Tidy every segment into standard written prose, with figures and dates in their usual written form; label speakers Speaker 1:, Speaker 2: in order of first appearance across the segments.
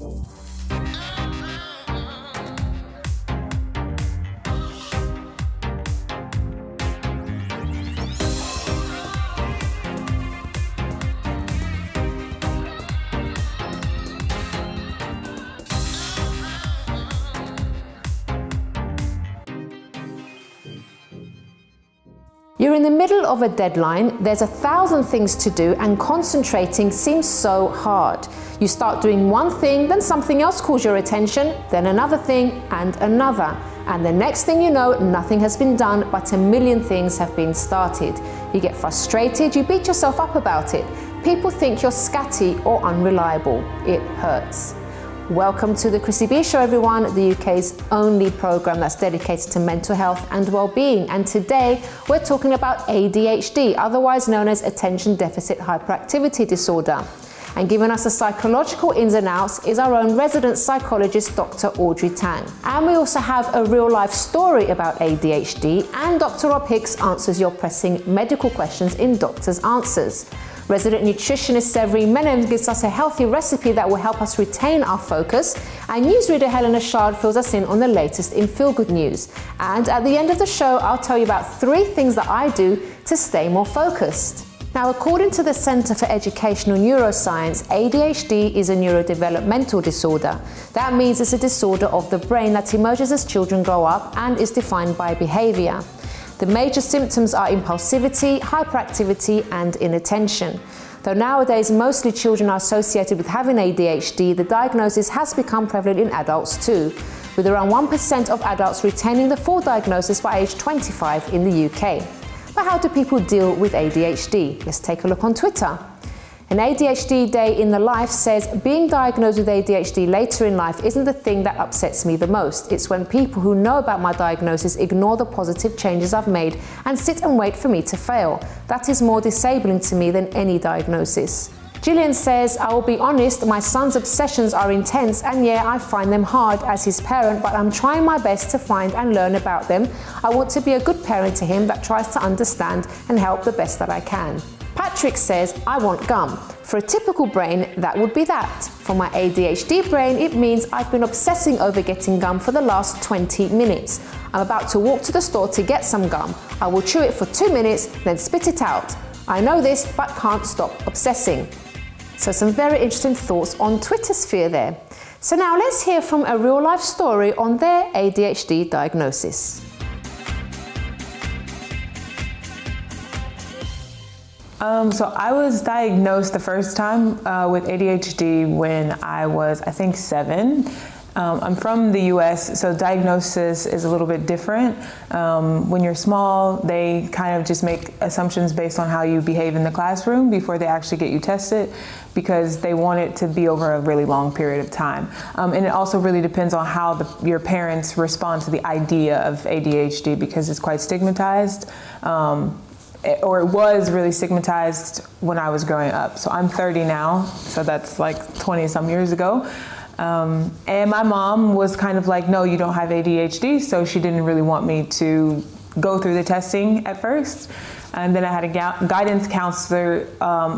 Speaker 1: You're in the middle of a deadline, there's 1,000 things to do, and concentrating seems so hard. You start doing one thing, then something else calls your attention, then another thing, and another. And the next thing you know, nothing has been done, but a million things have been started. You get frustrated, you beat yourself up about it. People think you're scatty or unreliable. It hurts. Welcome to the Chrissy B Show, everyone, the UK's only program that's dedicated to mental health and well-being. And today we're talking about ADHD, otherwise known as Attention Deficit Hyperactivity Disorder. And giving us the psychological ins and outs is our own resident psychologist, Dr. Audrey Tang. And we also have a real-life story about ADHD, and Dr. Rob Hicks answers your pressing medical questions in Doctor's Answers. Resident nutritionist Severine Menem gives us a healthy recipe that will help us retain our focus, and newsreader Helena Chard fills us in on the latest in feel-good news. And at the end of the show, I'll tell you about 3 things that I do to stay more focused. Now, according to the Centre for Educational Neuroscience, ADHD is a neurodevelopmental disorder. That means it's a disorder of the brain that emerges as children grow up and is defined by behaviour. The major symptoms are impulsivity, hyperactivity, and inattention. Though nowadays mostly children are associated with having ADHD, the diagnosis has become prevalent in adults too, with around 1% of adults retaining the full diagnosis by age 25 in the UK. But how do people deal with ADHD? Let's take a look on Twitter. An ADHD day in the life says, being diagnosed with ADHD later in life isn't the thing that upsets me the most. It's when people who know about my diagnosis ignore the positive changes I've made and sit and wait for me to fail. That is more disabling to me than any diagnosis. Gillian says, I will be honest, my son's obsessions are intense, and yeah, I find them hard as his parent, but I'm trying my best to find and learn about them. I want to be a good parent to him that tries to understand and help the best that I can. Patrick says, I want gum. For a typical brain, that would be that. For my ADHD brain, it means I've been obsessing over getting gum for the last 20 minutes. I'm about to walk to the store to get some gum. I will chew it for 2 minutes, then spit it out. I know this, but can't stop obsessing. So some very interesting thoughts on Twitter sphere there. So now let's hear from a real life story on their ADHD diagnosis.
Speaker 2: So I was diagnosed the first time with ADHD when I was, I think, 7. I'm from the US, so diagnosis is a little bit different. When you're small, they kind of just make assumptions based on how you behave in the classroom before they actually get you tested, because they want it to be over a really long period of time. And it also really depends on how your parents respond to the idea of ADHD, because it's quite stigmatized. Or it was really stigmatized when I was growing up. So I'm 30 now, so that's like 20 some years ago. And my mom was kind of like, no, you don't have ADHD, so she didn't really want me to go through the testing at first. And then I had a guidance counselor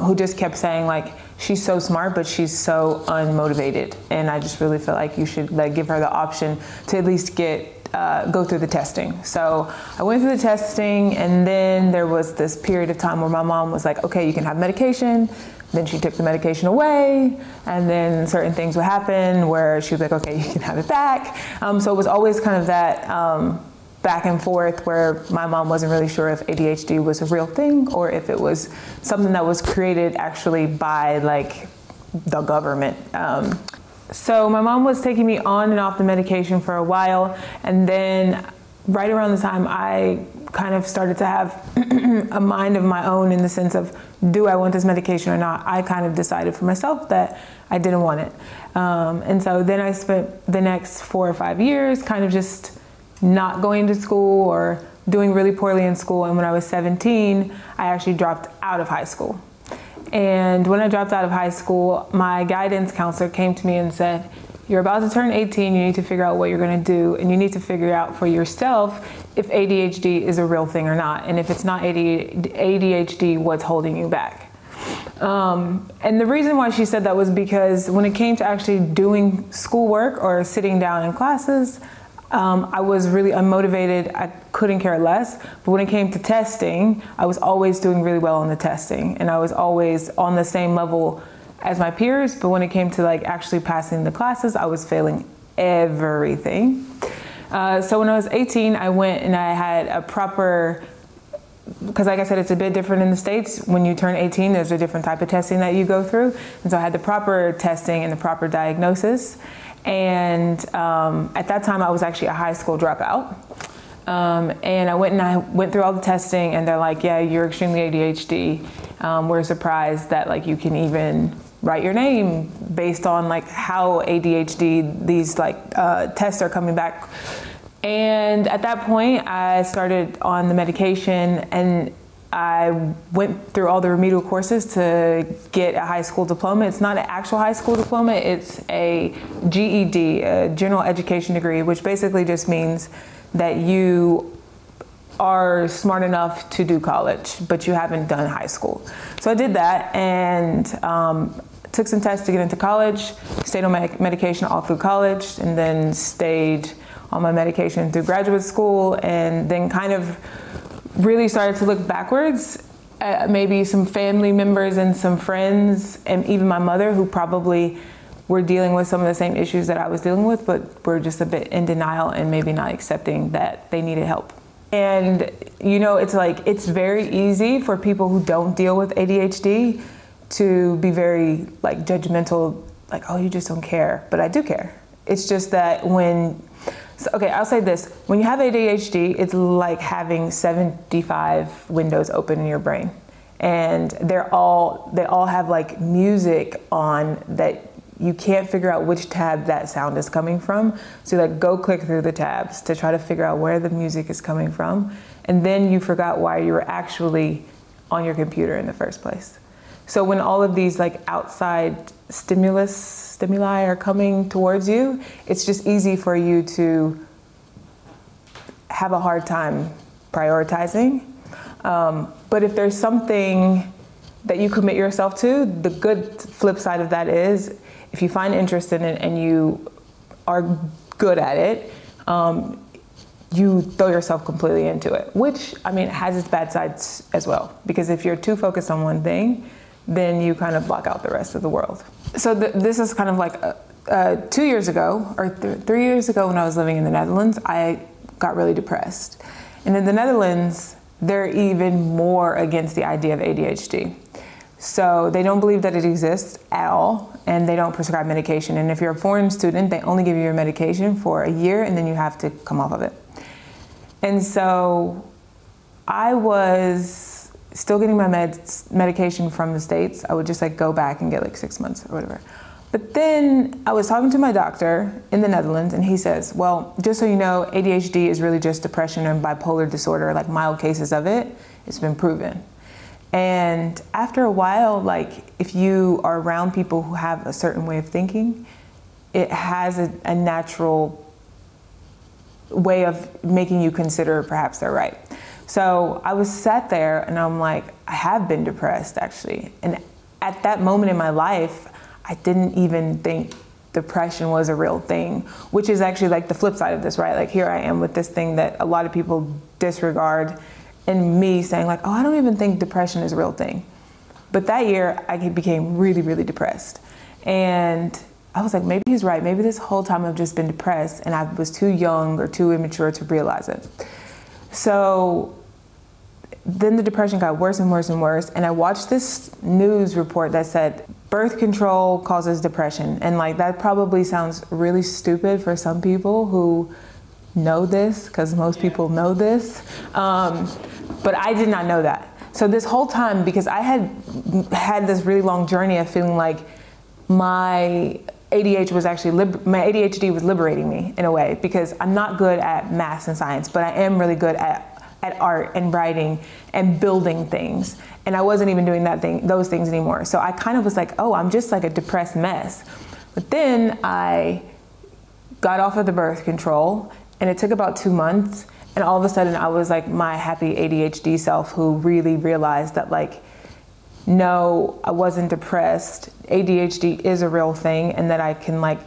Speaker 2: who just kept saying, like, she's so smart, but she's so unmotivated. And I just really felt like you should give her the option to at least go through the testing. So I went through the testing, and then there was this period of time where my mom was like, okay, you can have medication. Then she took the medication away, and then certain things would happen where she was like, okay, you can have it back. So it was always kind of that back and forth where my mom wasn't really sure if ADHD was a real thing or if it was something that was created actually by like the government. So my mom was taking me on and off the medication for a while, and then right around the time I kind of started to have a mind of my own in the sense of, do I want this medication or not? I kind of decided for myself that I didn't want it. And so then I spent the next 4 or 5 years kind of just not going to school or doing really poorly in school. And when I was 17, I actually dropped out of high school. And when I dropped out of high school, my guidance counselor came to me and said, you're about to turn 18, you need to figure out what you're gonna do, and you need to figure out for yourself if ADHD is a real thing or not. And if it's not ADHD, what's holding you back? And the reason why she said that was because when it came to actually doing schoolwork or sitting down in classes, I was really unmotivated. I couldn't care less. But when it came to testing, I was always doing really well on the testing, and I was always on the same level as my peers. But when it came to like actually passing the classes, I was failing everything. So when I was 18, I went and I had a proper, because like I said, it's a bit different in the States. When you turn 18, there's a different type of testing that you go through. And so I had the proper testing and the proper diagnosis. And at that time, I was actually a high school dropout. And I went through all the testing, and they're like, yeah, you're extremely ADHD. We're surprised that like you can even write your name based on like how ADHD these like tests are coming back. And at that point, I started on the medication, and I went through all the remedial courses to get a high school diploma. It's not an actual high school diploma, it's a GED, a general education degree, which basically just means that you are smart enough to do college, but you haven't done high school. So I did that, and took some tests to get into college, stayed on medication all through college, and then stayed on my medication through graduate school, and then kind of really started to look backwards at maybe some family members and some friends, and even my mother, who probably were dealing with some of the same issues that I was dealing with, but were just a bit in denial and maybe not accepting that they needed help. And you know, it's like, it's very easy for people who don't deal with ADHD to be very like judgmental, like, oh, you just don't care. But I do care. It's just that okay, I'll say this. When you have ADHD, it's like having 75 windows open in your brain. And they all have like music on that you can't figure out which tab that sound is coming from. So you like go click through the tabs to try to figure out where the music is coming from. And then you forgot why you were actually on your computer in the first place. So when all of these like outside stimuli are coming towards you, it's just easy for you to have a hard time prioritizing. But if there's something that you commit yourself to, the good flip side of that is if you find interest in it and you are good at it, you throw yourself completely into it, which, I mean, has its bad sides as well. Because if you're too focused on one thing, then you kind of block out the rest of the world. So this is kind of like 2 years ago, or 3 years ago when I was living in the Netherlands, I got really depressed. And in the Netherlands, they're even more against the idea of ADHD. So they don't believe that it exists at all, and they don't prescribe medication. And if you're a foreign student, they only give you your medication for a year, and then you have to come off of it. And so I was still getting my medication from the States. I would just like go back and get like 6 months or whatever. But then I was talking to my doctor in the Netherlands, and he says, well, just so you know, ADHD is really just depression and bipolar disorder, like mild cases of it. It's been proven. And after a while, like if you are around people who have a certain way of thinking, it has a natural way of making you consider perhaps they're right. So I was sat there and I'm like, I have been depressed actually. And at that moment in my life, I didn't even think depression was a real thing, which is actually like the flip side of this, right? Like here I am with this thing that a lot of people disregard, and me saying like, oh, I don't even think depression is a real thing. But that year I became really, really depressed. And I was like, maybe he's right. Maybe this whole time I've just been depressed and I was too young or too immature to realize it. So then the depression got worse and worse and worse. And I watched this news report that said birth control causes depression. And like, that probably sounds really stupid for some people who know this, because most people know this. But I did not know that. So this whole time, because I had this really long journey of feeling like my ADHD was liberating me in a way, because I'm not good at math and science, but I am really good at art and writing and building things. And I wasn't even doing those things anymore. So I kind of was like, oh, I'm just like a depressed mess. But then I got off of the birth control, and it took about 2 months. And all of a sudden I was like my happy ADHD self who really realized that like no, I wasn't depressed. ADHD is a real thing, and that I can like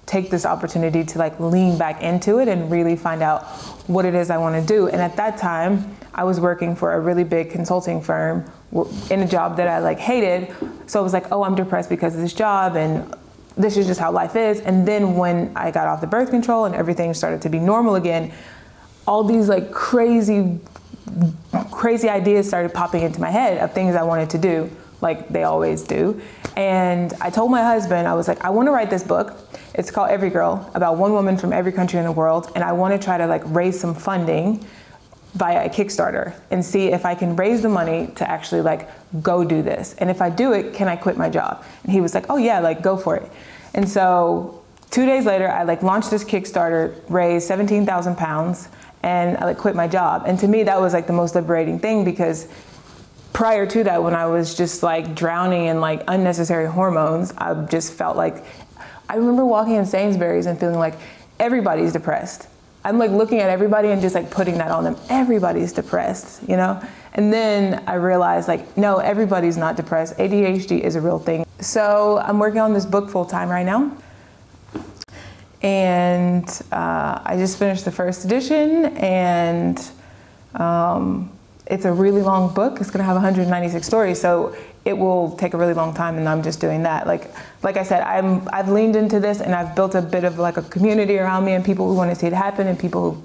Speaker 2: take this opportunity to like lean back into it and really find out what it is I want to do. And at that time, I was working for a really big consulting firm in a job that I like hated. So I was like, oh, I'm depressed because of this job, and this is just how life is. And then when I got off the birth control and everything started to be normal again, all these like crazy ideas started popping into my head of things I wanted to do, like they always do. And I told my husband, I was like, I want to write this book. It's called Every Girl, about one woman from every country in the world. And I want to try to like raise some funding via a Kickstarter and see if I can raise the money to actually like go do this. And if I do it, can I quit my job? And he was like, oh yeah, like go for it. And so 2 days later, I like launched this Kickstarter, raised 17,000 pounds, and I like quit my job. And to me, that was like the most liberating thing, because prior to that, when I was just like drowning in like unnecessary hormones, I just felt like, I remember walking in Sainsbury's and feeling like everybody's depressed. I'm like looking at everybody and just like putting that on them. Everybody's depressed, you know? And then I realized like, no, everybody's not depressed. ADHD is a real thing. So I'm working on this book full time right now. And I just finished the first edition, and it's a really long book. It's gonna have 196 stories, so it will take a really long time, and I'm just doing that. Like I said, I've leaned into this, and I've built a bit of like a community around me, and people who want to see it happen, and people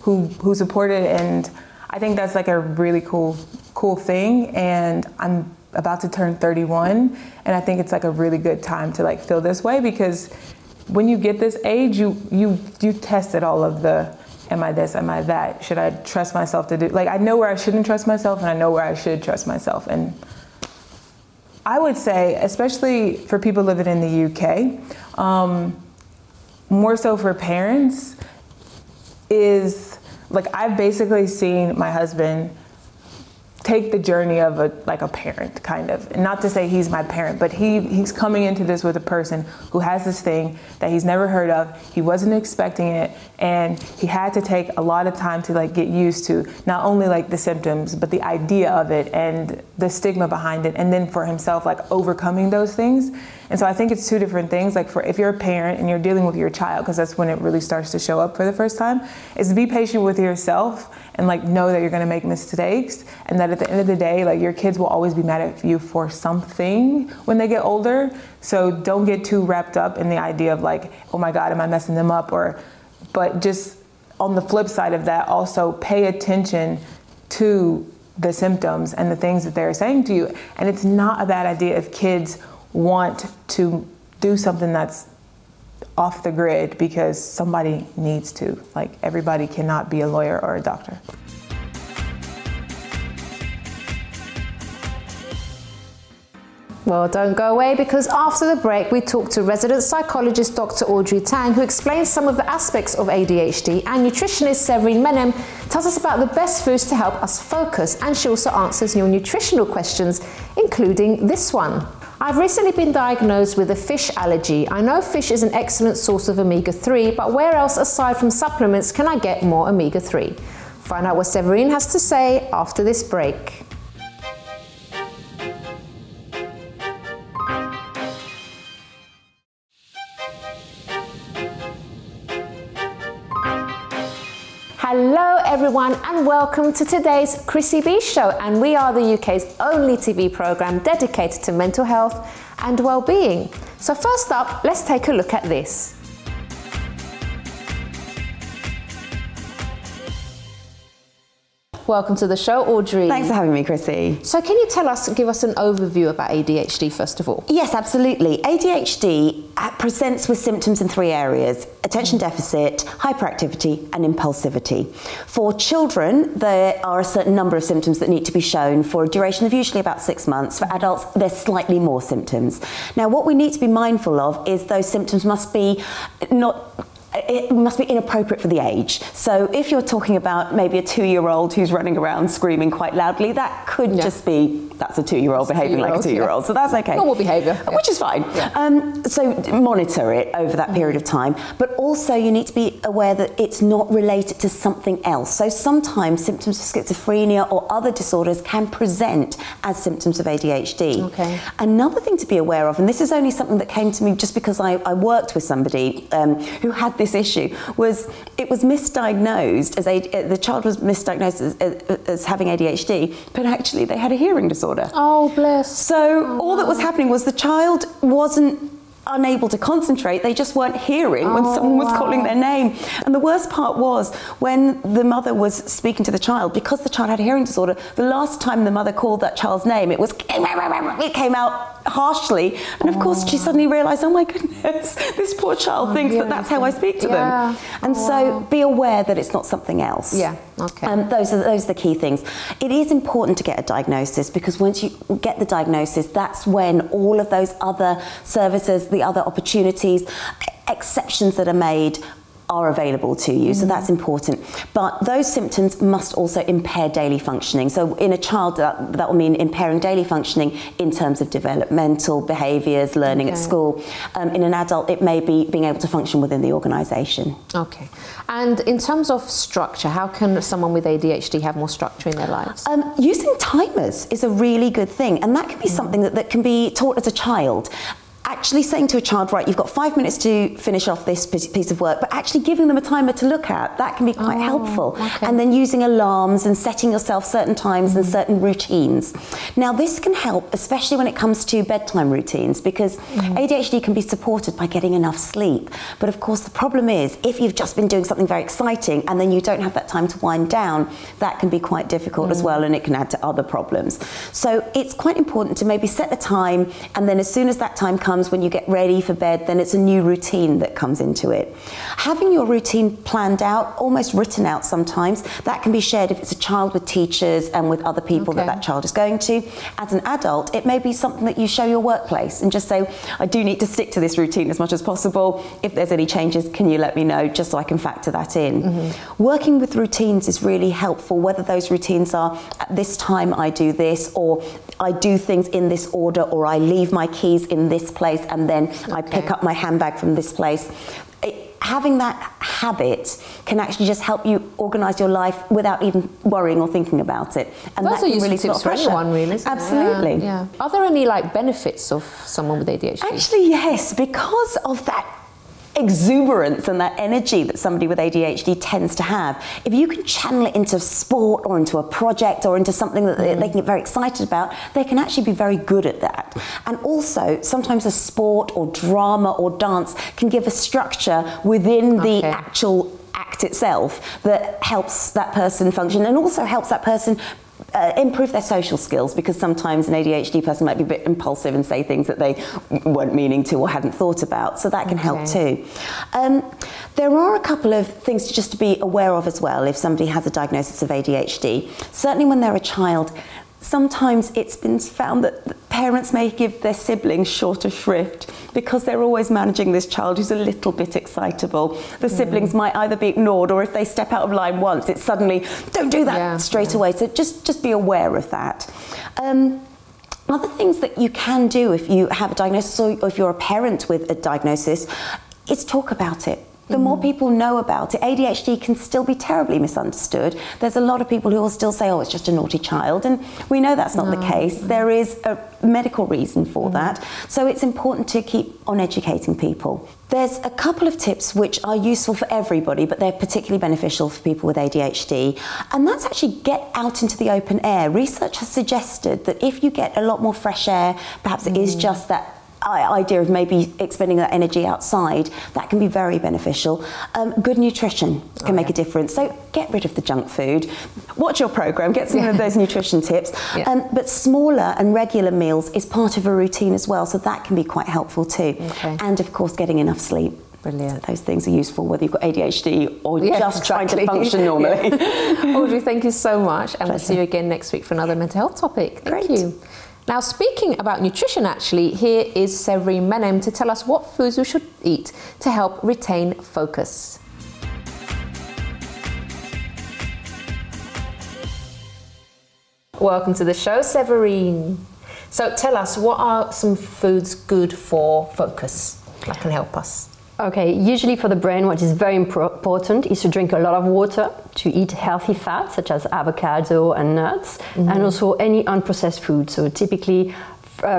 Speaker 2: who support it, and I think that's like a really cool thing. And I'm about to turn 31, and I think it's like a really good time to like feel this way, because when you get this age, you tested all of the, am I this, am I that? Should I trust myself to do, like I know where I shouldn't trust myself, and I know where I should trust myself. And I would say, especially for people living in the UK, more so for parents, is like I've basically seen my husband take the journey of a parent, kind of. And not to say he's my parent, but he's coming into this with a person who has this thing that he's never heard of. He wasn't expecting it, and he had to take a lot of time to like get used to not only like the symptoms, but the idea of it and the stigma behind it, and then for himself like overcoming those things. And so I think it's two different things. Like for if you're a parent and you're dealing with your child, because that's when it really starts to show up for the first time, is to be patient with yourself and like know that you're gonna make mistakes, and that at the end of the day, like your kids will always be mad at you for something when they get older. So don't get too wrapped up in the idea of like, oh my God, am I messing them up? But just on the flip side of that, also pay attention to the symptoms and the things that they're saying to you. And it's not a bad idea if kids want to do something that's off the grid, because somebody needs to. Like everybody cannot be a lawyer or a doctor.
Speaker 1: Well, don't go away, because after the break we talk to resident psychologist Dr. Audrey Tang, who explains some of the aspects of ADHD, and nutritionist Severine Menem tells us about the best foods to help us focus, and she also answers your nutritional questions, including this one. I've recently been diagnosed with a fish allergy. I know fish is an excellent source of omega-3, but where else aside from supplements can I get more omega-3? Find out what Severine has to say after this break. Hello everyone, and welcome to today's Chrissy B Show, and we are the UK's only TV programme dedicated to mental health and well-being. So first up, let's take a look at this. Welcome to the show, Audrey.
Speaker 3: Thanks for having me, Chrissy.
Speaker 1: So can you give us an overview about ADHD first of all? Yes,
Speaker 3: absolutely. ADHD presents with symptoms in 3 areas: attention deficit, hyperactivity, and impulsivity. For children, there are a certain number of symptoms that need to be shown for a duration of usually about 6 months. For adults, there's slightly more symptoms. Now, what we need to be mindful of is those symptoms must be not it must be inappropriate for the age. So if you're talking about maybe a 2-year-old who's running around screaming quite loudly, that could just be, that's a 2-year-old behaving like a 2-year-old. So that's okay.
Speaker 1: Normal behaviour.
Speaker 3: Which is fine. So monitor it over that period of time. But also you need to be aware that it's not related to something else. So sometimes symptoms of schizophrenia or other disorders can present as symptoms of ADHD.
Speaker 1: Okay.
Speaker 3: Another thing to be aware of, and this is only something that came to me just because I worked with somebody who had this issue, was it was misdiagnosed as the child was misdiagnosed as having ADHD, but actually they had a hearing disorder.
Speaker 1: Oh, bless.
Speaker 3: So all that was happening was the child wasn't unable to concentrate, they just weren't hearing when someone was calling their name. And the worst part was when the mother was speaking to the child, because the child had a hearing disorder, the last time the mother called that child's name, it came out harshly, and of course she suddenly realised, oh my goodness, this poor child thinks that that's how I speak to them. And so be aware that it's not something else.
Speaker 1: Yeah, okay.
Speaker 3: Those are the key things. It is important to get a diagnosis, because once you get the diagnosis, that's when all of those other services, the other opportunities, exceptions that are made are available to you, so that's important. But those symptoms must also impair daily functioning. So in a child, that will mean impairing daily functioning in terms of developmental behaviours, learning at school. In an adult, it may be being able to function within the organisation.
Speaker 1: Okay. And in terms of structure, how can someone with ADHD have more structure in their lives?
Speaker 3: Using timers is a really good thing, and that can be something that can be taught as a child. Actually saying to a child, right, you've got 5 minutes to finish off this piece of work, but actually giving them a timer to look at, that can be quite helpful.
Speaker 1: Okay.
Speaker 3: And then using alarms and setting yourself certain times and certain routines. Now this can help, especially when it comes to bedtime routines, because ADHD can be supported by getting enough sleep. But of course the problem is, if you've just been doing something very exciting and then you don't have that time to wind down, that can be quite difficult as well, and it can add to other problems. So it's quite important to maybe set a time, and then as soon as that time comes, when you get ready for bed, then it's a new routine that comes into it. Having your routine planned out, almost written out sometimes, that can be shared if it's a child with teachers and with other people that child is going to. As an adult, it may be something that you show your workplace and just say, I do need to stick to this routine as much as possible. If there's any changes, can you let me know, just so I can factor that in. Working with routines is really helpful, whether those routines are at this time I do this, or I do things in this order, or I leave my keys in this place and then I pick up my handbag from this place. Having that habit can actually just help you organise your life without even worrying or thinking about it. And
Speaker 1: those
Speaker 3: that
Speaker 1: are
Speaker 3: can really
Speaker 1: useful tips for anyone, really, isn't it?
Speaker 3: Absolutely.
Speaker 1: Yeah. Are there any benefits of someone with ADHD?
Speaker 3: Actually, yes, because of that exuberance and that energy that somebody with ADHD tends to have. If you can channel it into sport or into a project or into something that they can get very excited about, they can actually be very good at that. And also, sometimes a sport or drama or dance can give a structure within the actual act itself that helps that person function, and also helps that person improve their social skills, because sometimes an ADHD person might be a bit impulsive and say things that they weren't meaning to or hadn't thought about, so that can help too. There are a couple of things just to be aware of as well if somebody has a diagnosis of ADHD. Certainly when they're a child, sometimes it's been found that parents may give their siblings shorter shrift because they're always managing this child who's a little bit excitable. The siblings might either be ignored, or if they step out of line once, it's suddenly, don't do that straight away. So just be aware of that. Other things that you can do if you have a diagnosis, or if you're a parent with a diagnosis, is talk about it. The more people know about it, ADHD can still be terribly misunderstood. There's a lot of people who will still say, oh, it's just a naughty child, and we know that's not the case. There is a medical reason for that, so it's important to keep on educating people. There's a couple of tips which are useful for everybody, but they're particularly beneficial for people with ADHD, and that's actually get out into the open air. Research has suggested that if you get a lot more fresh air, perhaps it is just that idea of maybe expending that energy outside, that can be very beneficial. Good nutrition can make a difference, so get rid of the junk food, watch your programme, get some of those nutrition tips, but smaller and regular meals is part of a routine as well, so that can be quite helpful too. And of course getting enough sleep. Brilliant. So those things are useful whether you've got ADHD or just trying to function normally.
Speaker 1: Audrey, thank you so much, and we'll see you again next week for another mental health topic. Thank you. Now, speaking about nutrition, actually, here is Severine Menem to tell us what foods we should eat to help retain focus. Welcome to the show, Severine. So tell us, what are some foods good for focus that can help us?
Speaker 4: Okay, usually for the brain, what is very important is to drink a lot of water, to eat healthy fats such as avocado and nuts, and also any unprocessed food. So typically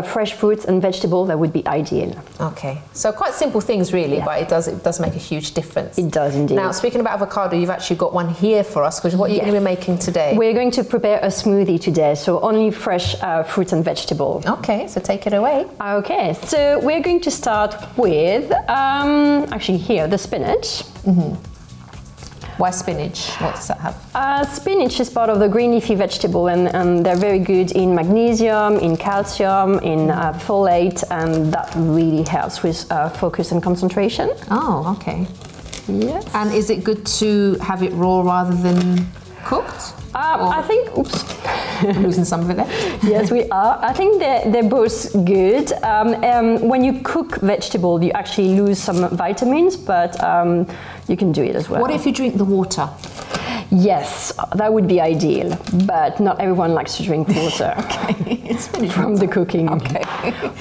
Speaker 4: fresh fruits and vegetables, that would be ideal.
Speaker 1: Okay, so quite simple things really, but it does make a huge difference.
Speaker 4: It does indeed.
Speaker 1: Now, speaking about avocado, you've actually got one here for us, because what are you going to be making today?
Speaker 4: We're going to prepare a smoothie today, so only fresh fruits and vegetables.
Speaker 1: Okay, so take it away.
Speaker 4: Okay, so we're going to start with, actually here, the spinach.
Speaker 1: Why spinach? What does that have?
Speaker 4: Spinach is part of the green leafy vegetable, and they're very good in magnesium, in calcium, in folate, and that really helps with focus and concentration.
Speaker 1: Oh, okay.
Speaker 4: Yes.
Speaker 1: And is it good to have it raw rather than cooked?
Speaker 4: I think, oops.
Speaker 1: Losing some of it there?
Speaker 4: Yes, we are. I think they're both good. When you cook vegetable, you actually lose some vitamins, but you can do it as well.
Speaker 1: What if you drink the water?
Speaker 4: Yes, that would be ideal, but not everyone likes to drink water from the cooking.
Speaker 1: Okay.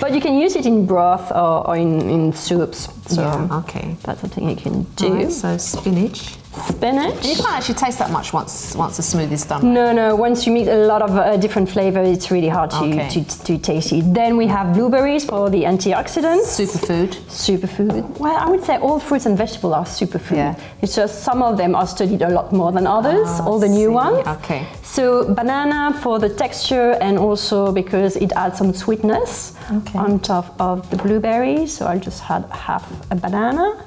Speaker 4: But you can use it in broth or in soups. So
Speaker 1: okay.
Speaker 4: That's something you can do.
Speaker 1: Right, so spinach.
Speaker 4: Spinach.
Speaker 1: And you can't actually taste that much once the smoothie's done. Right?
Speaker 4: No. Once you mix a lot of different flavors, it's really hard to taste it. Then we have blueberries for the antioxidants. Superfood. Well, I would say all fruits and vegetables are superfood.
Speaker 1: Yeah.
Speaker 4: It's just some of them are studied a lot more than others. All the new ones.
Speaker 1: Okay.
Speaker 4: So banana for the texture and also because it adds some sweetness on top of the blueberries. So I'll just add half a banana.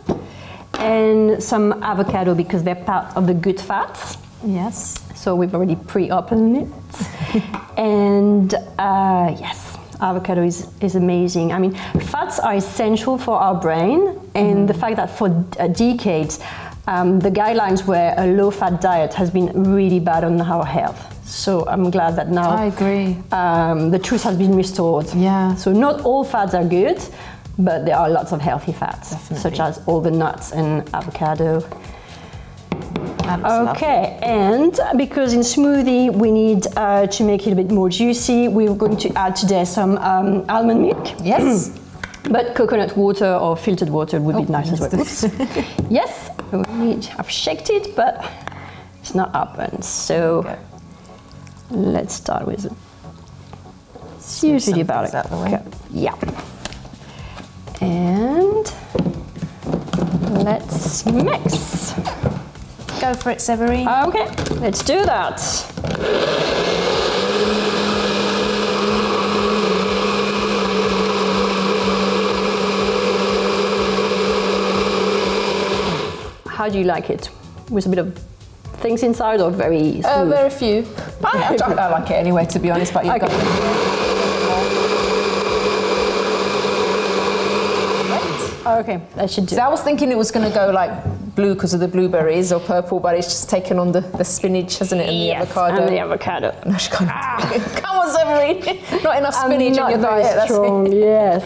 Speaker 4: And some avocado because they're part of the good fats.
Speaker 1: Yes.
Speaker 4: So we've already pre-opened it. And yes, avocado is amazing. I mean, fats are essential for our brain, and the fact that for decades, the guidelines were a low-fat diet has been really bad on our health. So I'm glad that now
Speaker 1: I agree.
Speaker 4: The truth has been restored.
Speaker 1: Yeah.
Speaker 4: So not all fats are good, but there are lots of healthy fats, such as all the nuts and avocado. Okay, and because in smoothie we need to make it a bit more juicy, we're going to add today some almond milk.
Speaker 1: Yes.
Speaker 4: But coconut water or filtered water would be nice as well. Yes, I've shaked it, but it's not open. So let's start with it. It's usually about a cup. Yeah. And let's mix.
Speaker 1: Go for it, Severine.
Speaker 4: Okay, let's do that. How do you like it? With a bit of things inside or very smooth?
Speaker 1: Very few. I like it anyway, to be honest, but you've got
Speaker 4: Okay, that should do.
Speaker 1: So I was thinking it was going to go like blue because of the blueberries or purple, but it's just taken on the spinach, hasn't it, and the avocado.
Speaker 4: And the avocado.
Speaker 1: No, she can't. Come on, Severine. Not enough spinach in your diet.
Speaker 4: That's strong, yes.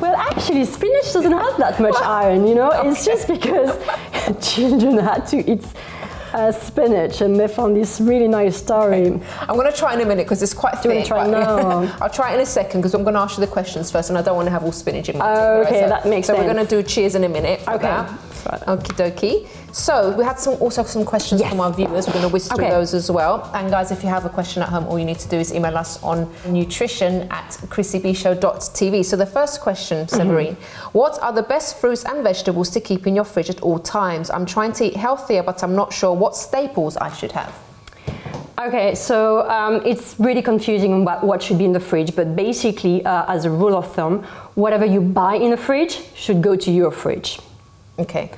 Speaker 4: Well, actually, spinach doesn't have that much iron, you know. It's just because children had to eat spinach, and they found this really nice story.
Speaker 1: I'm going to try in a minute because it's quite thick.
Speaker 4: Try now?
Speaker 1: I'll try it in a second because I'm going to ask you the questions first, and I don't want to have all spinach in my tea.
Speaker 4: Okay, right? That makes sense.
Speaker 1: So we're going to do cheers in a minute for that. Okie dokie. So we had also some questions from our viewers. We're going to whiz through those as well. And guys, if you have a question at home, all you need to do is email us on nutrition@chrissybshow.tv. So the first question, Severine, what are the best fruits and vegetables to keep in your fridge at all times? I'm trying to eat healthier, but I'm not sure what staples I should have.
Speaker 4: Okay, so it's really confusing about what should be in the fridge, but basically, as a rule of thumb, whatever you buy in the fridge should go to your fridge.
Speaker 1: Okay.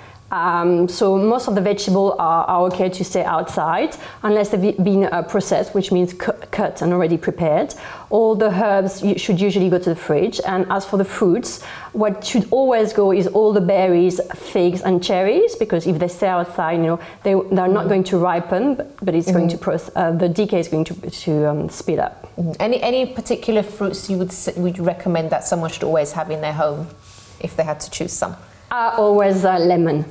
Speaker 4: So most of the vegetables are okay to stay outside unless they've been processed, which means cut and already prepared. All the herbs should usually go to the fridge. And as for the fruits, what should always go is all the berries, figs and cherries, because if they stay outside, they're not going to ripen, but it's going to the decay is going to speed up.
Speaker 1: Any particular fruits you would recommend that someone should always have in their home if they had to choose some?
Speaker 4: Always lemon.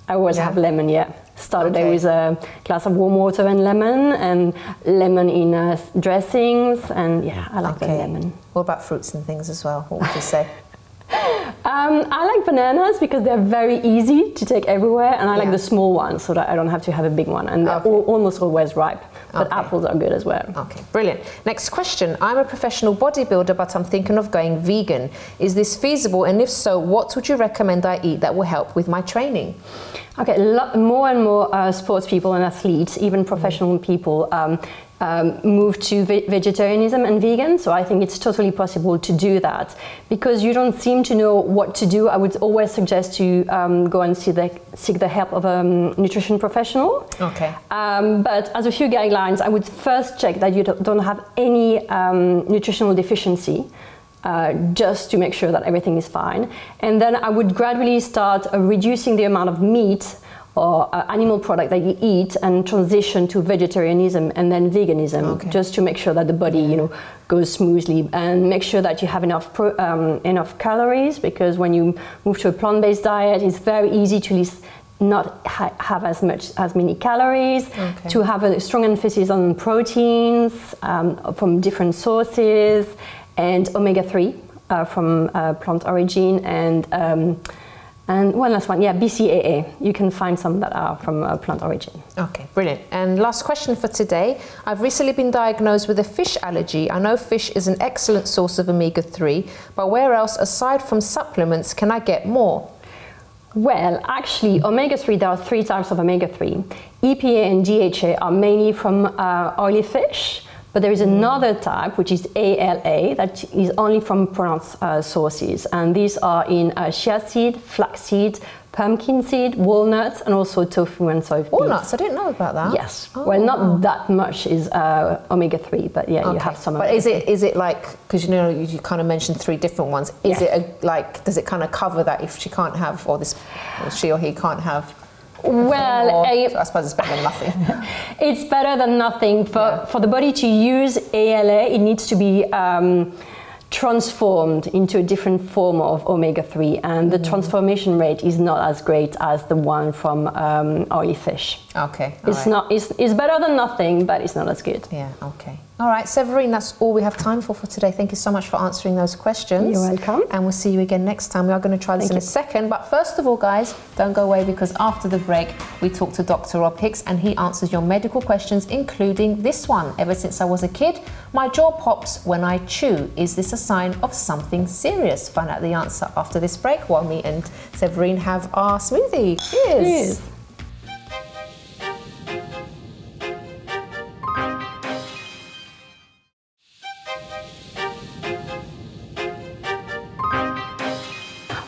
Speaker 4: I always have lemon, Start a day with a glass of warm water and lemon in dressings, and I like the lemon.
Speaker 1: What about fruits and things as well? What would you say?
Speaker 4: I like bananas because they're very easy to take everywhere, and I like the small ones so that I don't have to have a big one, and they're almost always ripe. But apples are good as well.
Speaker 1: Okay, brilliant. Next question. I'm a professional bodybuilder, but I'm thinking of going vegan. Is this feasible? And if so, what would you recommend I eat that will help with my training?
Speaker 4: Okay, more and more sports people and athletes, even professional people, move to vegetarianism and vegan. So I think it's totally possible to do that. Because you don't seem to know what to do, I would always suggest to go and seek the help of a nutrition professional.
Speaker 1: Okay.
Speaker 4: But as a few guidelines, I would first check that you don't have any nutritional deficiency. Just to make sure that everything is fine. And then I would gradually start reducing the amount of meat or animal product that you eat and transition to vegetarianism and then veganism, just to make sure that the body, goes smoothly, and make sure that you have enough calories, because when you move to a plant-based diet, it's very easy to not have as many calories, to have a strong emphasis on proteins from different sources, and omega-3 from plant origin, and one last one, BCAA. You can find some that are from plant origin. Okay,
Speaker 1: brilliant. And last question for today. I've recently been diagnosed with a fish allergy. I know fish is an excellent source of omega-3, but where else, aside from supplements, can I get more?
Speaker 4: Well, actually, omega-3, there are 3 types of omega-3. EPA and DHA are mainly from oily fish. But there is another type, which is ALA, that is only from plant sources. And these are in chia seed, flax seed, pumpkin seed, walnuts, and also tofu and soybeans.
Speaker 1: Walnuts? I didn't know about that.
Speaker 4: Yes. Well, not that much is omega-3, but you have some.
Speaker 1: But is it like, because you kind of mentioned 3 different ones, is it does it kind of cover that if she can't have, or she or he can't have?
Speaker 4: Well,
Speaker 1: I suppose it's better than nothing.
Speaker 4: It's better than nothing. For the body to use ALA, it needs to be transformed into a different form of omega-3, and the transformation rate is not as great as the one from oily fish.
Speaker 1: Okay.
Speaker 4: It's better than nothing, but it's not as good.
Speaker 1: Yeah. Okay. All right, Severine, that's all we have time for today. Thank you so much for answering those questions.
Speaker 4: You're welcome.
Speaker 1: And we'll see you again next time. We are going to try this in a second. But first of all, guys, don't go away, because after the break, we talk to Dr. Rob Hicks, and he answers your medical questions, including this one. Ever since I was a kid, my jaw pops when I chew. Is this a sign of something serious? Find out the answer after this break while me and Severine have our smoothie. Cheers.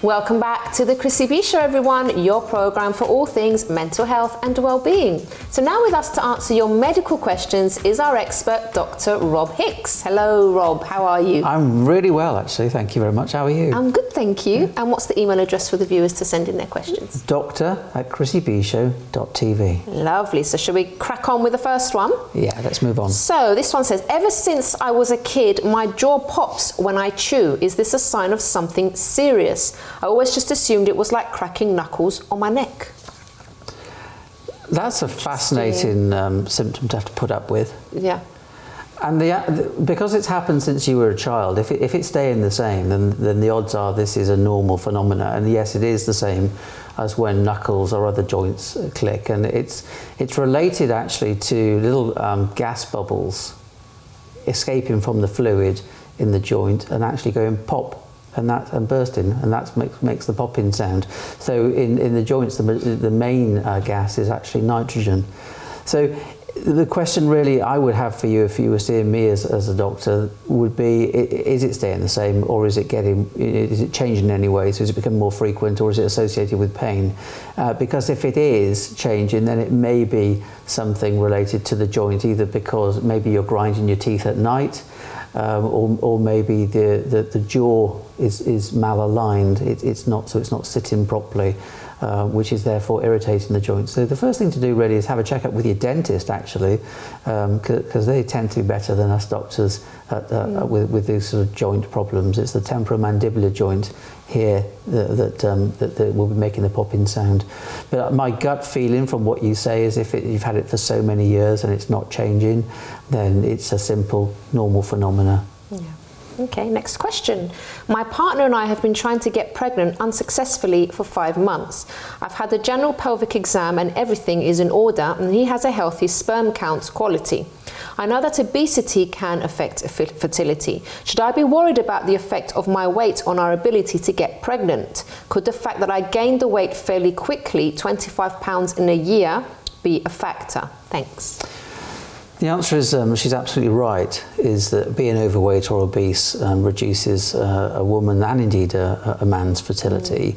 Speaker 1: Welcome back to the Chrissy B Show, everyone, your program for all things mental health and well-being. So now with us to answer your medical questions is our expert, Dr. Rob Hicks. Hello, Rob. How are you?
Speaker 5: I'm really well, actually. Thank you very much. How are you?
Speaker 1: I'm good, thank you. And what's the email address for the viewers to send in their questions?
Speaker 5: doctor@chrissybshow.tv.
Speaker 1: Lovely. So shall we crack on with the first one?
Speaker 5: Yeah, let's move on.
Speaker 1: So this one says, ever since I was a kid, my jaw pops when I chew. Is this a sign of something serious? I always just assumed it was like cracking knuckles on my neck.
Speaker 5: That's a fascinating symptom to have to put up with.
Speaker 1: Yeah.
Speaker 5: And because it's happened since you were a child, if it's staying the same, then the odds are this is a normal phenomena. And yes, it is the same as when knuckles or other joints click. And it's related actually to little gas bubbles escaping from the fluid in the joint and actually going pop and bursting, and that makes the popping sound. So in the joints, the main gas is actually nitrogen. So the question really I would have for you if you were seeing me as a doctor would be, is it staying the same, or is it changing in any way? So has it become more frequent, or is it associated with pain? Because if it is changing, then it may be something related to the joint, either because maybe you're grinding your teeth at night, or maybe the jaw is malaligned. It's not sitting properly. Which is therefore irritating the joint. So the first thing to do really is have a checkup with your dentist, actually, because they tend to be better than us doctors with these sort of joint problems. It's the temporomandibular joint here that will be making the popping sound. But my gut feeling from what you say is if you've had it for so many years and it's not changing, then it's a simple, normal phenomena.
Speaker 1: Yeah. Okay, next question. My partner and I have been trying to get pregnant unsuccessfully for 5 months. I've had a general pelvic exam and everything is in order, and he has a healthy sperm count quality. I know that obesity can affect fertility. Should I be worried about the effect of my weight on our ability to get pregnant? Could the fact that I gained the weight fairly quickly, 25 pounds in a year, be a factor? Thanks.
Speaker 5: The answer is, she's absolutely right, is that being overweight or obese reduces a woman and indeed a man's fertility.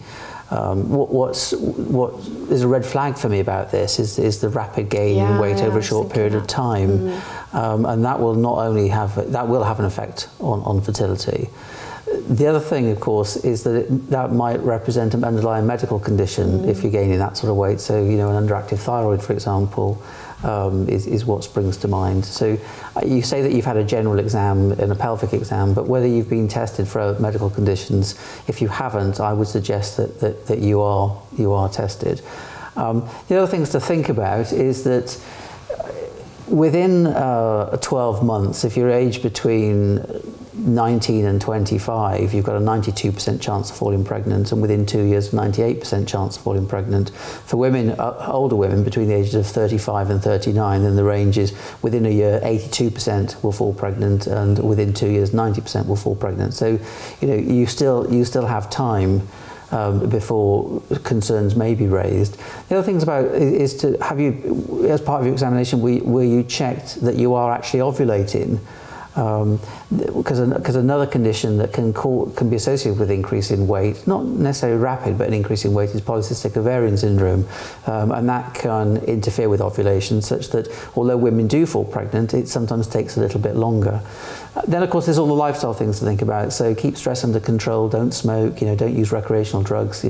Speaker 5: What is a red flag for me about this is the rapid gain in weight over a short period of time. And that will not only have an effect on fertility. The other thing, of course, is that that might represent an underlying medical condition if you're gaining that sort of weight. So, an underactive thyroid, for example, is what springs to mind. So you say that you've had a general exam and a pelvic exam, but whether you've been tested for medical conditions, if you haven't, I would suggest that you are tested. The other things to think about is that within 12 months, if you're aged between 19 and 25, you've got a 92% chance of falling pregnant, and within 2 years, 98% chance of falling pregnant. For women, older women between the ages of 35 and 39, then the range is within a year, 82% will fall pregnant, and within 2 years, 90% will fall pregnant. So, you still have time before concerns may be raised. The other things about is to have you, as part of your examination, were you checked that you are actually ovulating? Because another condition that can be associated with increase in weight, not necessarily rapid, but an increase in weight, is polycystic ovarian syndrome, and that can interfere with ovulation, such that although women do fall pregnant, it sometimes takes a little bit longer. Then, of course, there's all the lifestyle things to think about. So keep stress under control. Don't smoke. Don't use recreational drugs.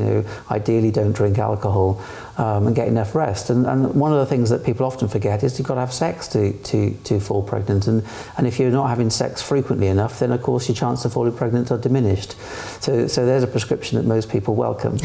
Speaker 5: Ideally, don't drink alcohol, and get enough rest. And one of the things that people often forget is you've got to have sex to fall pregnant. And if you're not having sex frequently enough, then of course your chance of falling pregnant are diminished. So there's a prescription that most people welcome.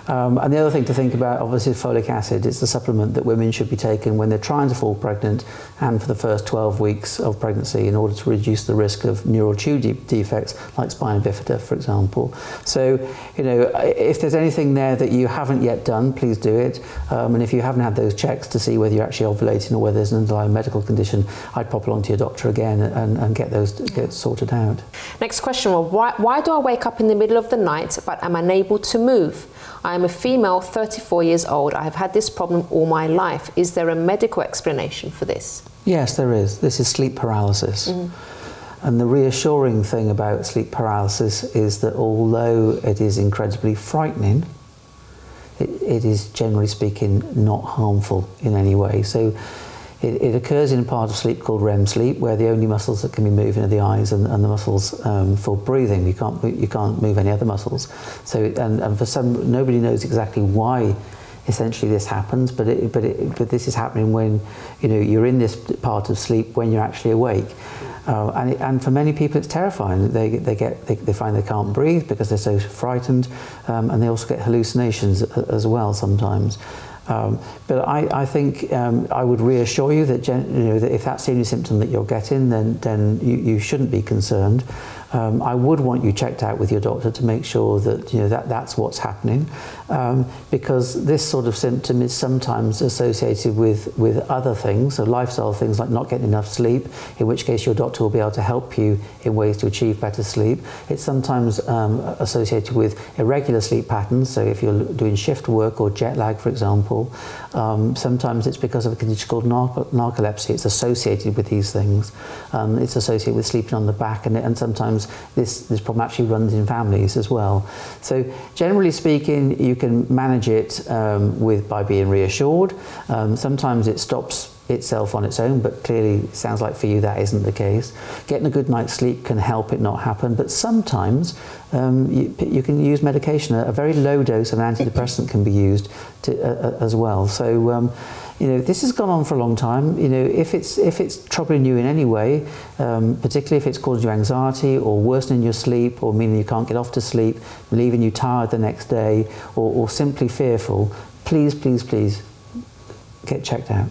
Speaker 5: And the other thing to think about, obviously, is folic acid. It's the supplement that women should be taking when they're trying to fall pregnant and for the first 12 weeks of pregnancy, in order to reduce the risk of neural tube defects like spina bifida, for example. So, if there's anything there that you haven't yet done, please do it. And if you haven't had those checks to see whether you're actually ovulating or whether there's an underlying medical condition, I'd pop along to your doctor again and get sorted out.
Speaker 1: Next question, why do I wake up in the middle of the night but am unable to move? I am a female, 34 years old. I have had this problem all my life. Is there a medical explanation for this?
Speaker 5: Yes, there is. This is sleep paralysis. And the reassuring thing about sleep paralysis is that although it is incredibly frightening, it is, generally speaking, not harmful in any way. So it occurs in a part of sleep called REM sleep, where the only muscles that can be moving are the eyes and the muscles for breathing. You can't move any other muscles. So and for some, nobody knows exactly why essentially this happens, but this is happening when you're in this part of sleep when you're actually awake. And for many people, it's terrifying. They find they can't breathe because they're so frightened, and they also get hallucinations as well sometimes. But I think I would reassure you that that if that's the only symptom that you're getting, then you shouldn't be concerned. I would want you checked out with your doctor to make sure that that's what's happening, because this sort of symptom is sometimes associated with other things, so lifestyle things like not getting enough sleep, in which case your doctor will be able to help you in ways to achieve better sleep. It's sometimes associated with irregular sleep patterns, so if you're doing shift work or jet lag, for example. Sometimes it's because of a condition called narcolepsy. It's associated with these things. It's associated with sleeping on the back, and sometimes this problem actually runs in families as well. So generally speaking, you can manage it by being reassured. Sometimes it stops itself on its own, but clearly it sounds like for you that isn't the case. Getting a good night's sleep can help it not happen, but sometimes you can use medication. A very low dose of an antidepressant can be used as well. So this has gone on for a long time. If it's troubling you in any way, particularly if it's causing you anxiety or worsening your sleep, or meaning you can't get off to sleep, leaving you tired the next day, or simply fearful, please get checked out.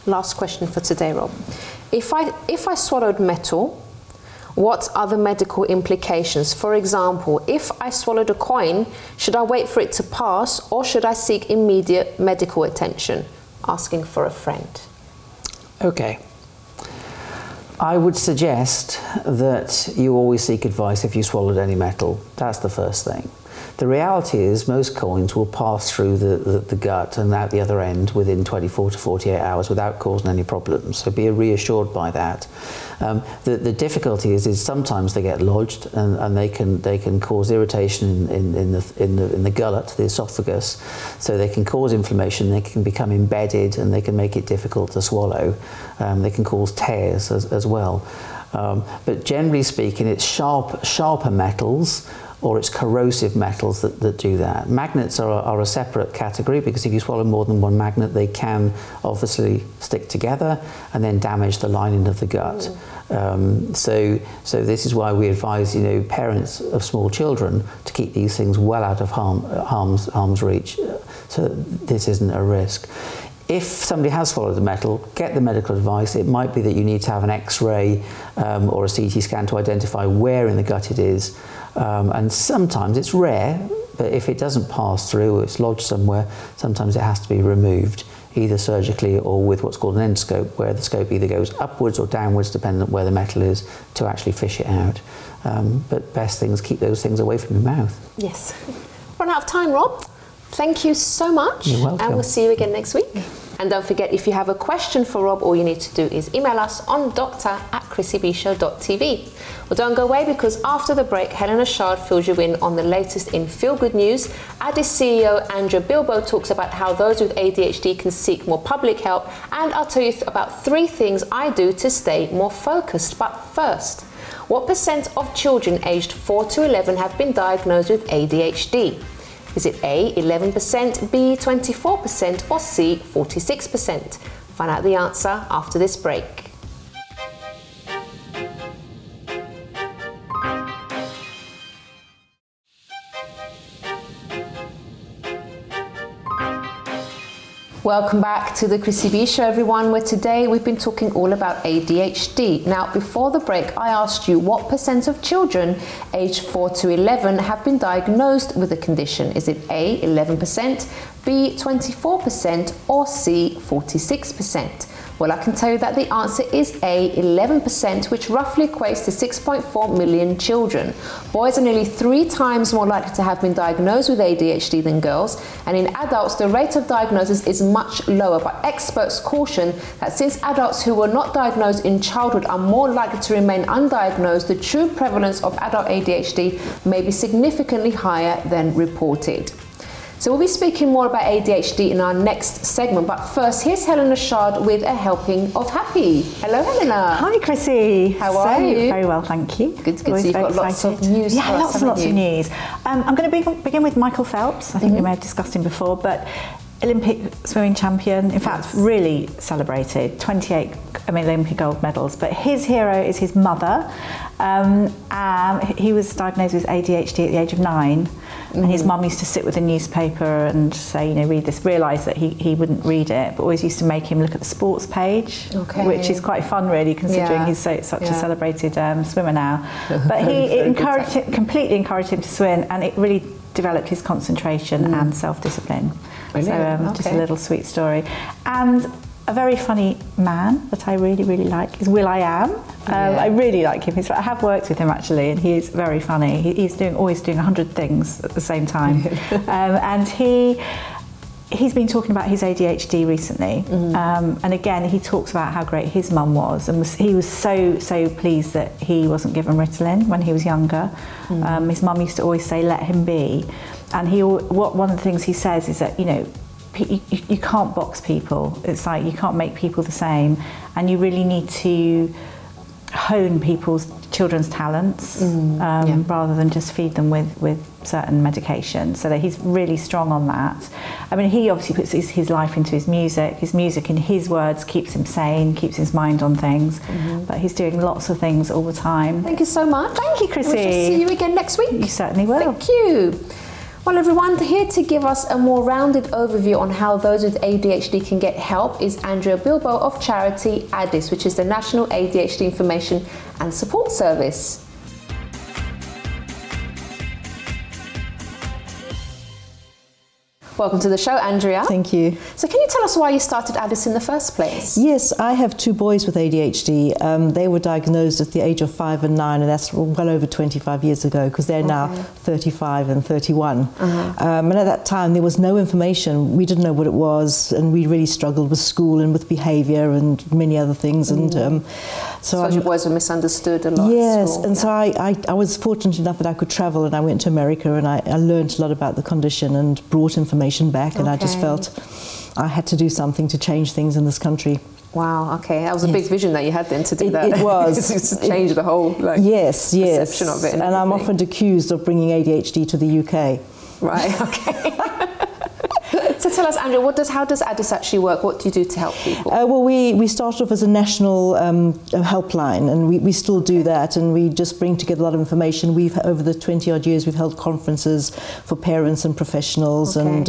Speaker 1: Last question for today, Rob. If I swallowed metal, what are the medical implications? For example, if I swallowed a coin, should I wait for it to pass, or should I seek immediate medical attention? Asking for a friend.
Speaker 5: Okay. I would suggest that you always seek advice if you swallowed any metal. That's the first thing. The reality is most coins will pass through the gut and out the other end within 24 to 48 hours without causing any problems, so be reassured by that. The difficulty is sometimes they get lodged and they can cause irritation in the gullet, the esophagus, so they can cause inflammation, they can become embedded, and they can make it difficult to swallow. They can cause tears as well. But generally speaking, it's sharper metals, or it's corrosive metals that do that. Magnets are a separate category, because if you swallow more than one magnet, they can obviously stick together and then damage the lining of the gut. So this is why we advise parents of small children to keep these things well out of harm's reach, so that this isn't a risk. If somebody has swallowed the metal, get the medical advice. It might be that you need to have an X-ray or a CT scan to identify where in the gut it is. And sometimes it's rare, but if it doesn't pass through, or it's lodged somewhere, sometimes it has to be removed, either surgically or with what's called an endoscope, where the scope either goes upwards or downwards, depending on where the metal is, to actually fish it out. But best things, keep those things away from your mouth. Yes.
Speaker 1: Run out of time, Rob. Thank you so much.
Speaker 5: You're welcome.
Speaker 1: And we'll see you again next week. And don't forget, if you have a question for Rob, all you need to do is email us on doctor@chrissybshow.tv. Well, don't go away, because after the break, Helena Chard fills you in on the latest in feel-good news. Addis CEO Andrea Bilbo talks about how those with ADHD can seek more public help, and I'll tell you about 3 things I do to stay more focused. But first, what % of children aged 4 to 11 have been diagnosed with ADHD? Is it A, 11%, B, 24%, or C, 46%? Find out the answer after this break. Welcome back to the Chrissy B Show, everyone, where today we've been talking all about ADHD. Now, before the break, I asked you what % of children aged 4 to 11 have been diagnosed with the condition. Is it A, 11%, B, 24%, or C, 46%? Well, I can tell you that the answer is A, 11%, which roughly equates to 6.4 million children. Boys are nearly 3 times more likely to have been diagnosed with ADHD than girls, and in adults, the rate of diagnosis is much lower, but experts caution that since adults who were not diagnosed in childhood are more likely to remain undiagnosed, the true prevalence of adult ADHD may be significantly higher than reported. So we'll be speaking more about ADHD in our next segment, but first, here's Helena Chard with a helping of happy. Hello, Helena.
Speaker 6: Hi, Chrissy.
Speaker 1: How are you?
Speaker 6: Very well, thank you.
Speaker 1: Good. So you've got lots of news for us,
Speaker 6: lots of news. I'm going to begin with Michael Phelps. I think we may have discussed him before, but Olympic swimming champion, in fact, really celebrated, 28 Olympic gold medals. But his hero is his mother. He was diagnosed with ADHD at the age of 9, and his mum used to sit with a newspaper and say, you know, read this, realise that he wouldn't read it, but always used to make him look at the sports page, which is quite fun, really, considering he's such a celebrated swimmer now. But completely encouraged him to swim, and it really developed his concentration and self-discipline. So just a little sweet story. And a very funny man that I really, really like is Will.i.am. I really like him. I have worked with him, actually, and he is very funny. He's always doing 100 things at the same time. And he's been talking about his ADHD recently. And again, he talks about how great his mum was, and he was so pleased that he wasn't given Ritalin when he was younger. His mum used to always say, let him be. And one of the things he says is that, you know, you can't box people. It's like you can't make people the same, and you really need to hone children's talents rather than just feed them with certain medication. So that he's really strong on that. I mean, he obviously puts his life into his music. His music, in his words, keeps him sane, keeps his mind on things. But he's doing lots of things all the time.
Speaker 1: Thank you so much.
Speaker 6: Thank you, Chrissy.
Speaker 1: We'll just see you again next week.
Speaker 6: You certainly will.
Speaker 1: Thank you. Well, everyone, here to give us a more rounded overview on how those with ADHD can get help is Andrea Bilbo of charity ADDIS, which is the National ADHD Information and Support Service. Welcome to the show, Andrea.
Speaker 7: Thank you.
Speaker 1: So can you tell us why you started ADDIS in the first place?
Speaker 7: Yes, I have 2 boys with ADHD. They were diagnosed at the age of 5 and 9, and that's well over 25 years ago, because they're now 35 and 31. And at that time, there was no information. We didn't know what it was, and we really struggled with school and with behaviour and many other things. And
Speaker 1: so your boys were misunderstood a lot.
Speaker 7: Yes, and so I was fortunate enough that I could travel, and I went to America, and I learned a lot about the condition and brought information back, and I just felt I had to do something to change things in this country.
Speaker 1: Wow, okay. That was a big vision that you had then to do that.
Speaker 7: It was.
Speaker 1: To change the whole perception of it.
Speaker 7: And I'm often accused of bringing ADHD to the UK.
Speaker 1: Right, okay. So tell us, Andrea, how does ADDIS actually work? What do you do to help people?
Speaker 7: Well, we started off as a national helpline, and we still do that, and we just bring together a lot of information. Over the 20-odd years, we've held conferences for parents and professionals, and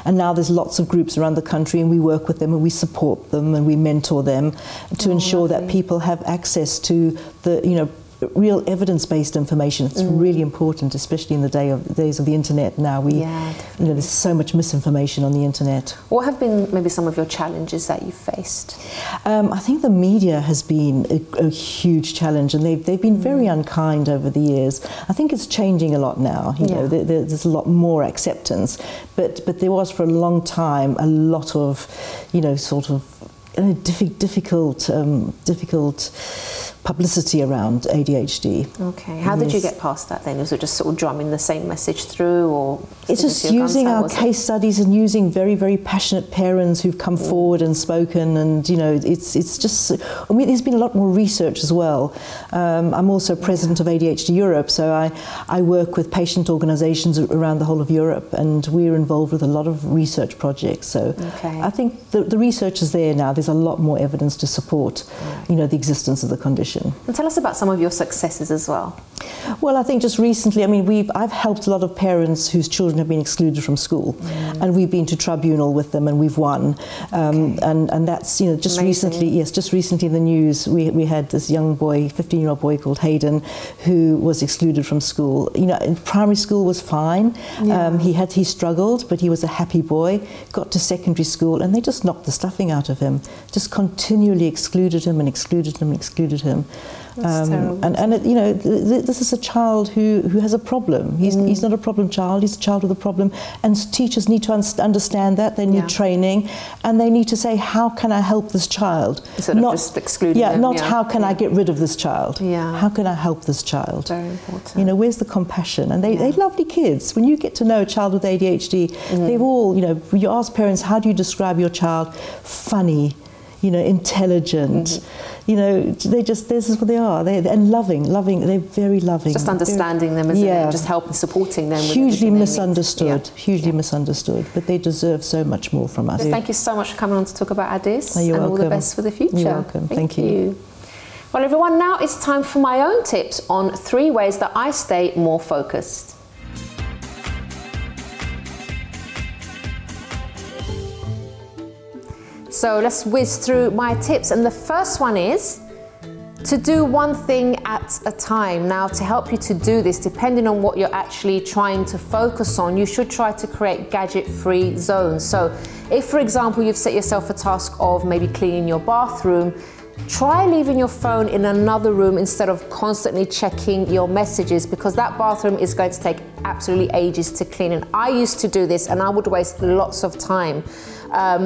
Speaker 7: now there's lots of groups around the country, and we work with them, and we support them, and we mentor them to ensure that people have access to the, real evidence-based information. It's really important, especially in the days of the internet now. There's so much misinformation on the internet.
Speaker 1: What have been maybe some of your challenges that you've faced?
Speaker 7: I think the media has been a huge challenge, and they've been very unkind over the years. I think it's changing a lot now. There's a lot more acceptance, but there was for a long time a lot of, difficult publicity around ADHD.
Speaker 1: Okay. How did you get past that then? Was it just sort of drumming the same message through, or
Speaker 7: it's just using our case studies and using very, very passionate parents who've come forward and spoken, and it's just. There's been a lot more research as well. I'm also president of ADHD Europe, so I work with patient organisations around the whole of Europe, and we're involved with a lot of research projects. So I think the research is there now. There's a lot more evidence to support, the existence of the condition.
Speaker 1: And tell us about some of your successes as well.
Speaker 7: Well, I think just recently, I've helped a lot of parents whose children have been excluded from school, and we've been to tribunal with them, and we've won. And that's just recently in the news we had this young boy, 15-year-old boy called Hayden, who was excluded from school. In primary school was fine. He struggled, but he was a happy boy. Got to secondary school, and they just knocked the stuffing out of him. Just continually excluded him and excluded him and excluded him. This is a child who has a problem. He's not a problem child, he's a child with a problem, and teachers need to understand that. They need training, and they need to say, how can I help this child?
Speaker 1: Instead of just excluding them.
Speaker 7: How can I get rid of this child? How can I help this child?
Speaker 1: Very important.
Speaker 7: Where's the compassion? And they're lovely kids. When you get to know a child with ADHD, they've all, you ask parents, how do you describe your child? Funny, intelligent, you know, this is what they are. And loving, they're very loving.
Speaker 1: Just understanding them, isn't it? Just helping, supporting them.
Speaker 7: Hugely misunderstood, misunderstood, but they deserve so much more from us.
Speaker 1: So thank you so much for coming on to talk about Addis.
Speaker 7: You're
Speaker 1: and
Speaker 7: welcome.
Speaker 1: All the best for the future.
Speaker 7: You're welcome. Thank you.
Speaker 1: Well, everyone, now it's time for my own tips on 3 ways that I stay more focused. So let's whiz through my tips. And the first one is to do one thing at a time. Now, to help you to do this, depending on what you're actually trying to focus on, you should try to create gadget-free zones. So if, for example, you've set yourself a task of maybe cleaning your bathroom, try leaving your phone in another room instead of constantly checking your messages, because that bathroom is going to take absolutely ages to clean. And I used to do this and I would waste lots of time.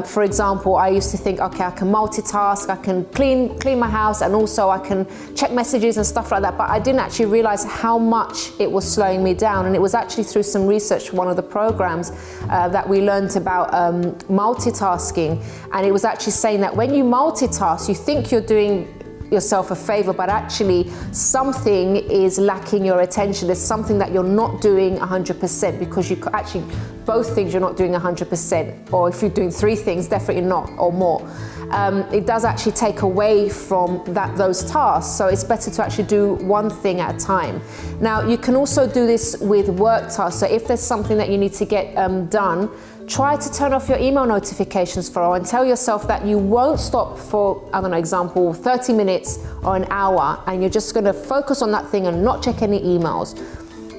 Speaker 1: For example, I used to think, okay, I can multitask, I can clean my house, and also I can check messages and stuff like that. But I didn't actually realize how much it was slowing me down. And it was actually through some research, one of the programs that we learned about multitasking. And it was actually saying that when you multitask, you think you're doing yourself a favor, but actually something is lacking your attention. There's something that you're not doing 100%, because you actually, both things you're not doing 100%, or if you're doing 3 things, definitely not, or more. It does actually take away from those tasks. So it's better to actually do one thing at a time. Now, you can also do this with work tasks. So if there's something that you need to get done, try to turn off your email notifications for a while and tell yourself that you won't stop for, I don't know, example, 30 minutes or an hour, and you're just going to focus on that thing and not check any emails.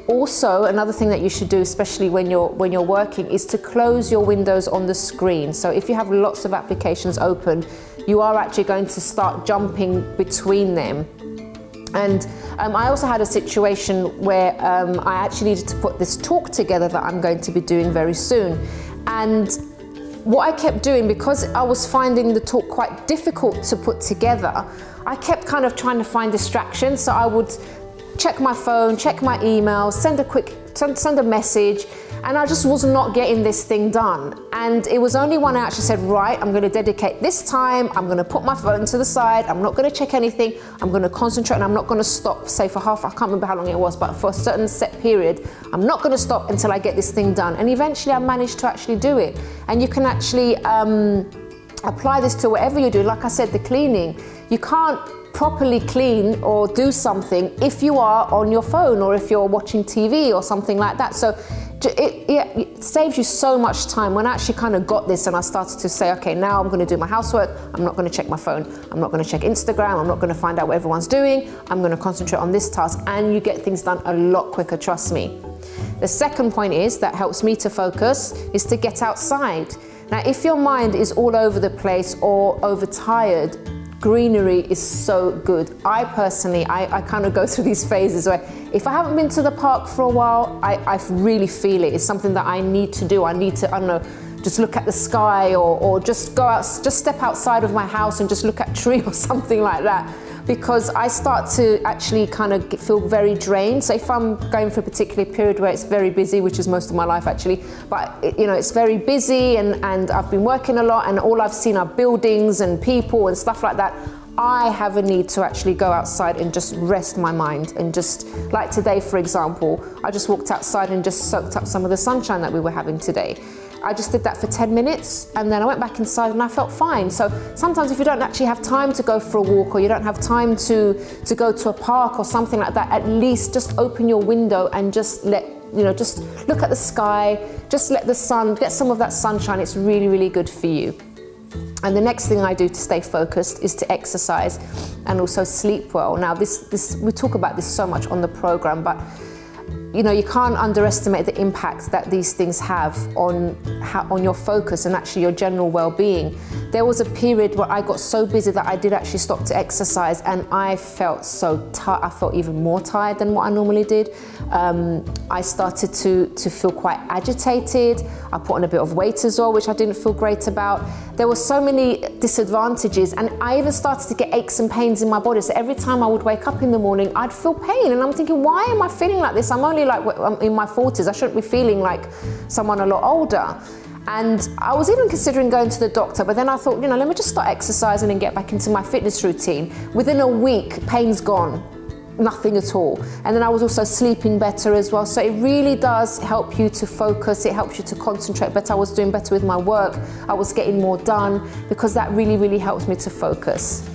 Speaker 1: Also, another thing that you should do, especially when you're working, is to close your windows on the screen. So if you have lots of applications open, you are actually going to start jumping between them. And I also had a situation where I actually needed to put this talk together that I'm going to be doing very soon. And what I kept doing, because I was finding the talk quite difficult to put together, I kept kind of trying to find distractions. So I would check my phone, check my email, send a message, and I just was not getting this thing done. And it was only when I actually said, right, I'm going to dedicate this time, I'm going to put my phone to the side, I'm not going to check anything, I'm going to concentrate, and I'm not going to stop, say for I can't remember how long it was, but for a certain set period, I'm not going to stop until I get this thing done. And eventually I managed to actually do it. And you can actually apply this to whatever you do. Like I said, the cleaning, you can't properly clean or do something if you are on your phone or if you're watching TV or something like that. So it saves you so much time. When I actually kind of got this and I started to say, okay, now I'm going to do my housework, I'm not going to check my phone, I'm not going to check Instagram, I'm not going to find out what everyone's doing, I'm going to concentrate on this task, and you get things done a lot quicker, trust me. The second point is, that helps me to focus, is to get outside. Now, if your mind is all over the place or overtired, greenery is so good. I personally, I kind of go through these phases where if I haven't been to the park for a while, I really feel it. It's something that I need to do. I need to, I don't know, just look at the sky or just go out, just step outside of my house and just look at a tree or something like that. Because I start to actually kind of feel very drained. So if I'm going through a particular period where it's very busy, which is most of my life actually, but it's very busy and I've been working a lot and all I've seen are buildings and people and stuff like that, I have a need to actually go outside and just rest my mind. And just like today, for example, I just walked outside and just soaked up some of the sunshine that we were having today. I just did that for 10 minutes and then I went back inside and I felt fine. So sometimes if you don't actually have time to go for a walk or you don't have time to go to a park or something like that, at least just open your window and just just look at the sky, just let the sun, get some of that sunshine. It's really, really good for you. And the next thing I do to stay focused is to exercise and also sleep well. Now we talk about this so much on the program, but you can't underestimate the impact that these things have on your focus and actually your general well-being. There was a period where I got so busy that I did actually stop to exercise, and I felt so tired. I felt even more tired than what I normally did. I started to feel quite agitated. I put on a bit of weight as well, which I didn't feel great about. There were so many disadvantages, and I even started to get aches and pains in my body. So every time I would wake up in the morning, I'd feel pain, and I'm thinking, why am I feeling like this? I'm only I'm in my 40s. I shouldn't be feeling like someone a lot older. And I was even considering going to the doctor, but then I thought, you know, let me just start exercising and get back into my fitness routine. Within a week, pain's gone. Nothing at all. And then I was also sleeping better as well. So it really does help you to focus. It helps you to concentrate better. I was doing better with my work. I was getting more done because that really, really helps me to focus.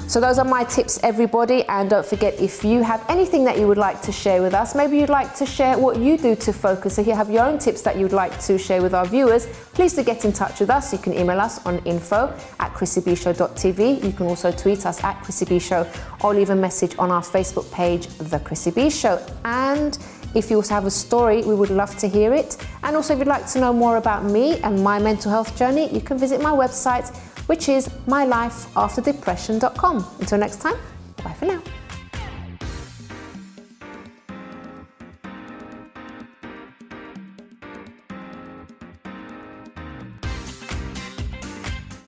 Speaker 1: So those are my tips, everybody. And don't forget, if you have anything that you would like to share with us, maybe you'd like to share what you do to focus. If you have your own tips that you'd like to share with our viewers, please do get in touch with us. You can email us on info@chrissybshow.tv. You can also tweet us at Chrissy B Show, or leave a message on our Facebook page, The Chrissy B Show. And if you also have a story, we would love to hear it. And also, if you'd like to know more about me and my mental health journey, you can visit my website, which is mylifeafterdepression.com. Until next time, bye for now.